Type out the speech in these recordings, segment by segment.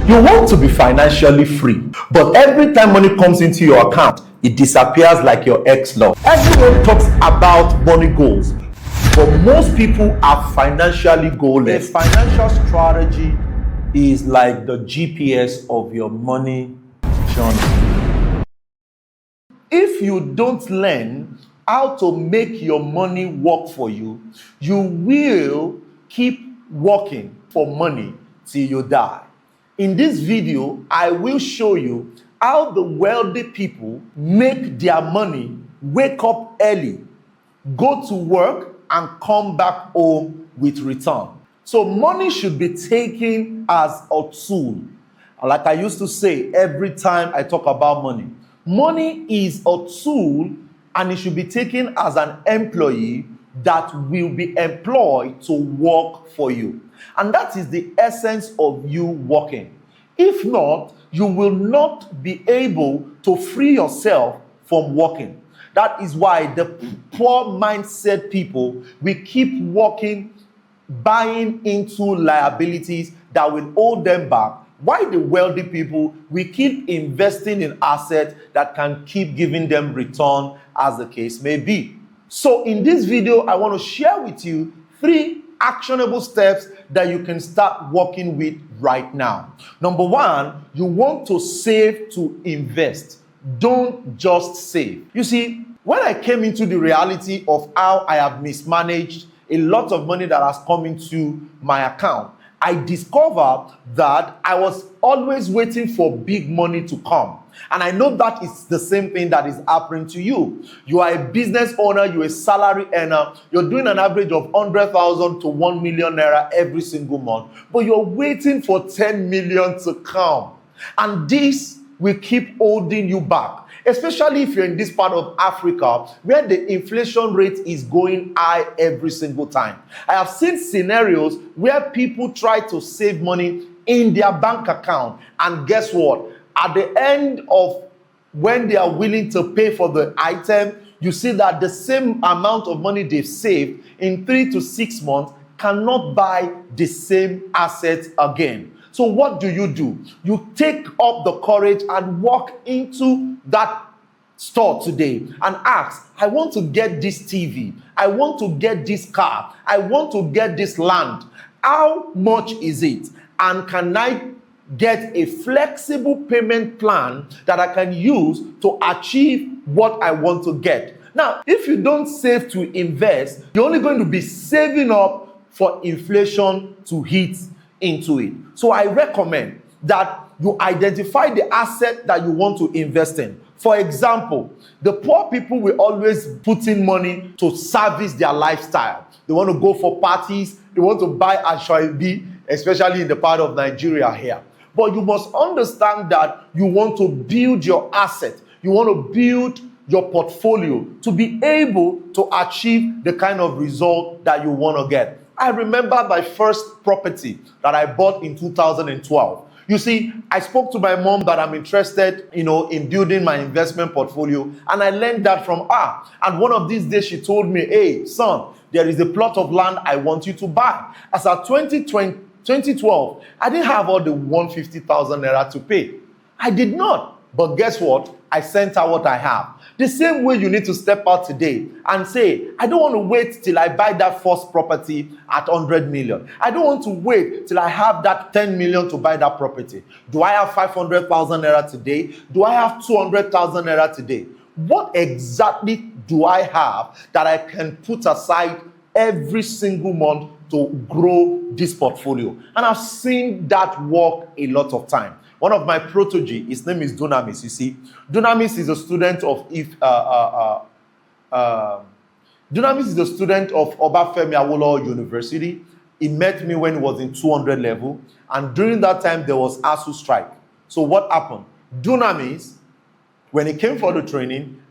You want to be financially free, but every time money comes into your account, it disappears like your ex-love. Everyone talks about money goals, but most people are financially goalless. A financial strategy is like the GPS of your money journey. If you don't learn how to make your money work for you, you will keep working for money till you die. In this video, I will show you how the wealthy people make their money, wake up early, go to work, and come back home with return. So money should be taken as a tool. Like I used to say every time I talk about money, money is a tool and it should be taken as an employee that will be employed to work for you. And that is the essence of you working. If not, you will not be able to free yourself from working. That is why the poor mindset people will keep working, buying into liabilities that will hold them back, while the wealthy people will keep investing in assets that can keep giving them return, as the case may be. So in this video, I want to share with you 3 actionable steps that you can start working with right now. Number 1, you want to save to invest. Don't just save. You see, when I came into the reality of how I have mismanaged a lot of money that has come into my account, I discovered that I was always waiting for big money to come. And I know that is the same thing that is happening to you. You are a business owner, you're a salary earner, you're doing an average of 100,000 to 1 million naira every single month, but you're waiting for 10 million to come. And this will keep holding you back, especially if you're in this part of Africa where the inflation rate is going high every single time. I have seen scenarios where people try to save money in their bank account, and guess what? At the end of when they are willing to pay for the item, you see that the same amount of money they've saved in 3 to 6 months cannot buy the same assets again. So what do? You take up the courage and walk into that store today and ask, I want to get this TV, I want to get this car, I want to get this land. How much is it? And can I get a flexible payment plan that I can use to achieve what I want to get? Now, if you don't save to invest, you're only going to be saving up for inflation to hit into it. So I recommend that you identify the asset that you want to invest in. For example, the poor people will always put in money to service their lifestyle. They want to go for parties, they want to buy ashwabi, especially in the part of Nigeria here. But you must understand that you want to build your asset. You want to build your portfolio to be able to achieve the kind of result that you want to get. I remember my first property that I bought in 2012. You see, I spoke to my mom that I'm interested, in building my investment portfolio, and I learned that from her. And one of these days, she told me, hey, son, there is a plot of land I want you to buy. As at 2012, I didn't have all the 150,000 naira to pay. I did not. But guess what? I sent her what I have. The same way you need to step out today and say, I don't want to wait till I buy that first property at 100 million. I don't want to wait till I have that 10 million to buy that property. Do I have 500,000 naira today? Do I have 200,000 naira today? What exactly do I have that I can put aside every single month to grow this portfolio? And I've seen that work a lot of time. One of my protege, his name is Dunamis. You see, Dunamis is a student of Obafemi Awolowo University. He met me when he was in 200 level, and during that time there was ASU strike. So what happened? Dunamis, when he came for the training,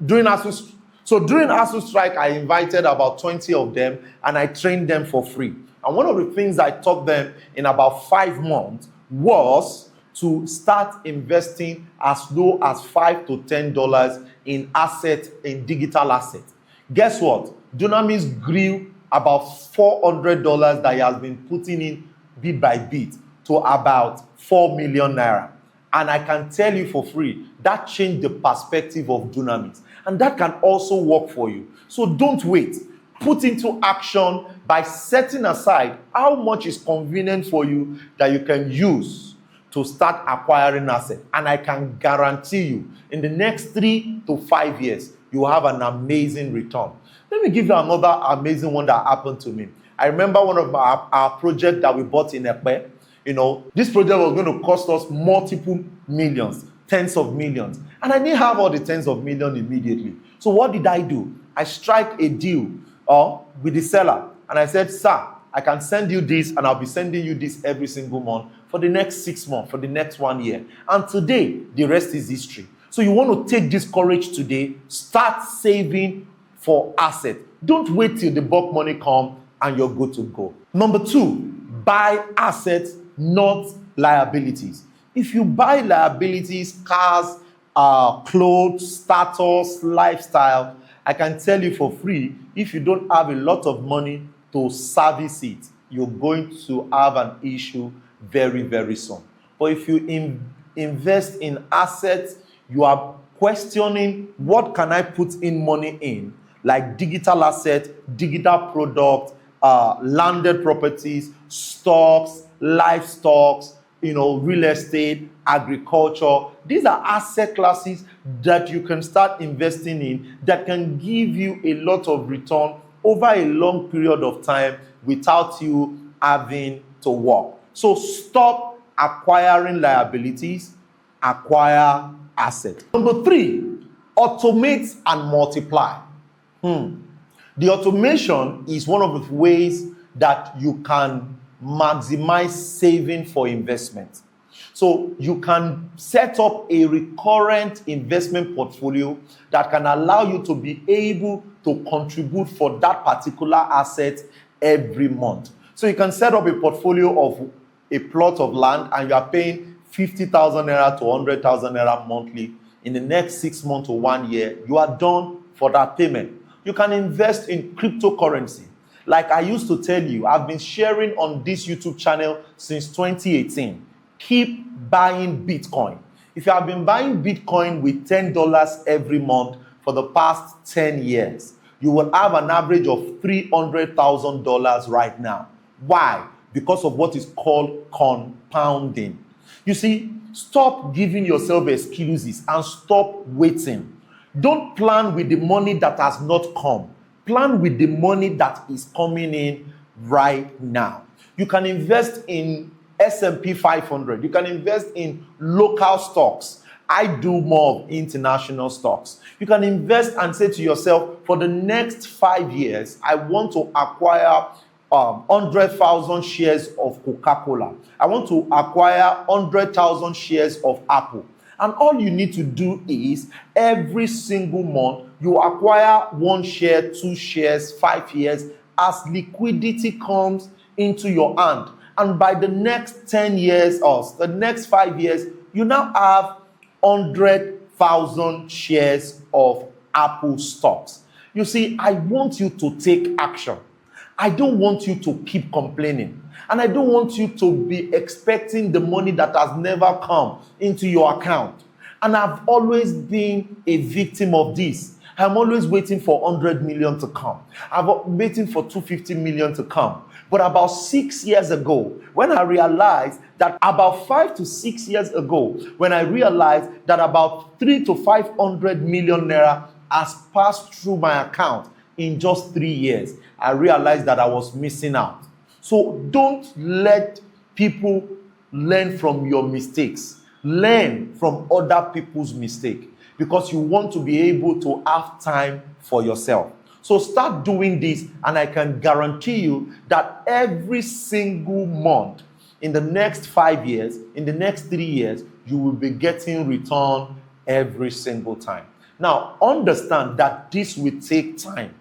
during ASU strike, I invited about 20 of them, and I trained them for free. And one of the things I taught them in about 5 months was to start investing as low as $5 to $10 in digital assets. Guess what? Dunamis grew about $400 that he has been putting in bit by bit to about 4 million naira. And I can tell you for free, that changed the perspective of Dunamis. And that can also work for you. So don't wait. Put into action by setting aside how much is convenient for you that you can use to start acquiring assets. And I can guarantee you, in the next 3 to 5 years, you will have an amazing return. Let me give you another amazing one that happened to me. I remember one of our projects that we bought in Ekpe. This project was going to cost us multiple millions, tens of millions. And I didn't have all the tens of millions immediately. So what did I do? I strike a deal with the seller. And I said, sir, I can send you this, and I'll be sending you this every single month for the next 6 months, for the next 1 year. And today, the rest is history. So you want to take this courage today, start saving for assets. Don't wait till the bulk money comes and you're good to go. Number 2, buy assets, not liabilities. If you buy liabilities, cars, clothes, status, lifestyle, I can tell you for free, if you don't have a lot of money to service it, you're going to have an issue very, very soon. But if you invest in assets, you are questioning, what can I put in money in? Like digital assets, digital products, landed properties, stocks, livestock, real estate, agriculture. These are asset classes that you can start investing in that can give you a lot of return over a long period of time without you having to work. So stop acquiring liabilities, acquire assets. Number 3, automate and multiply. The automation is one of the ways that you can maximize saving for investment. So you can set up a recurrent investment portfolio that can allow you to be able to contribute for that particular asset every month. So you can set up a portfolio of a plot of land and you are paying 50,000 naira to 100,000 naira monthly. In the next 6 months to 1 year, you are done for that payment. You can invest in cryptocurrency. Like I used to tell you, I've been sharing on this YouTube channel since 2018. Keep buying Bitcoin. If you have been buying Bitcoin with $10 every month for the past 10 years, you will have an average of $300,000 right now. Why? Because of what is called compounding. You see, stop giving yourself excuses and stop waiting. Don't plan with the money that has not come. Plan with the money that is coming in right now. You can invest in S&P 500. You can invest in local stocks. I do more of international stocks. You can invest and say to yourself, for the next 5 years, I want to acquire 100,000 shares of Coca-Cola. I want to acquire 100,000 shares of Apple. And all you need to do is every single month, you acquire 1 share, 2 shares, 5 years as liquidity comes into your hand. And by the next 10 years or the next 5 years, you now have 100,000 shares of Apple stocks. You see, I want you to take action. I don't want you to keep complaining. And I don't want you to be expecting the money that has never come into your account. And I've always been a victim of this. I'm always waiting for 100 million to come. I'm waiting for 250 million to come. But about 6 years ago, when I realized that about 5 to 6 years ago, when I realized that about 3 to 500 million naira has passed through my account in just 3 years, I realized that I was missing out. So don't let people learn from your mistakes. Learn from other people's mistakes because you want to be able to have time for yourself. So start doing this, and I can guarantee you that every single month in the next 5 years, in the next 3 years, you will be getting return every single time. Now, understand that this will take time.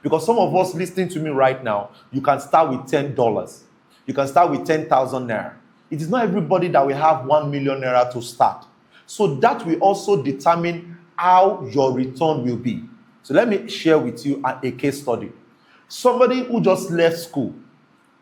Because some of us listening to me right now, you can start with $10. You can start with 10,000 naira. It is not everybody that will have 1 million naira to start. So that will also determine how your return will be. So let me share with you a case study. Somebody who just left school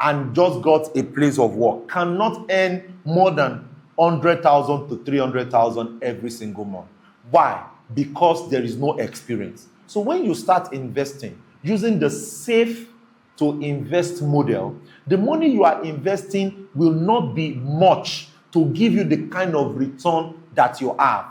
and just got a place of work cannot earn more than 100,000 to 300,000 every single month. Why? Because there is no experience. So when you start investing using the safe to invest model, the money you are investing will not be much to give you the kind of return that you have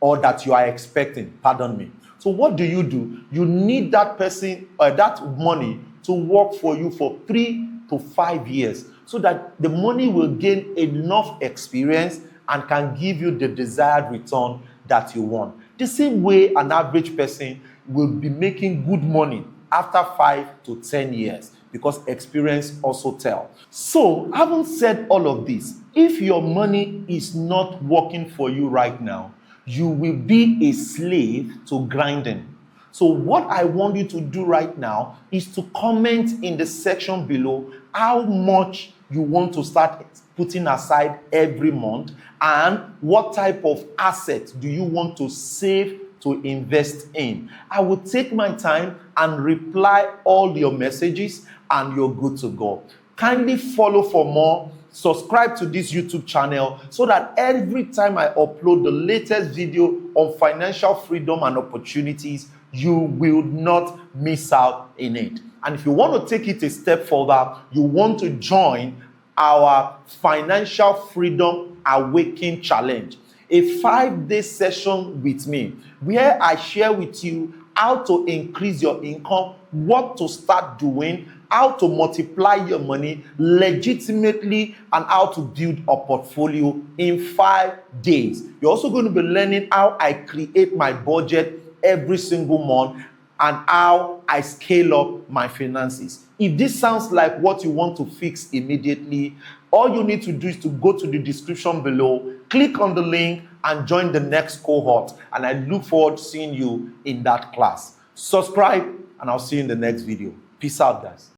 or that you are expecting. Pardon me. So what do? You need that person or that money to work for you for 3 to 5 years so that the money will gain enough experience and can give you the desired return that you want. The same way an average person will be making good money after 5 to 10 years because experience also tells. So, having said all of this, if your money is not working for you right now, you will be a slave to grinding. So what I want you to do right now is to comment in the section below how much you want to start putting aside every month and what type of assets do you want to save to invest in. I will take my time and reply all your messages and you're good to go. Kindly follow for more. Subscribe to this YouTube channel so that every time I upload the latest video on financial freedom and opportunities, you will not miss out in it. And if you want to take it a step further, you want to join our Financial Freedom Awakening Challenge, a 5-day session with me where I share with you how to increase your income, what to start doing, how to multiply your money legitimately, and how to build a portfolio in 5 days. You're also going to be learning how I create my budget every single month and how I scale up my finances. If this sounds like what you want to fix immediately, all you need to do is to go to the description below, click on the link, and join the next cohort. And I look forward to seeing you in that class. Subscribe, and I'll see you in the next video. Peace out, guys.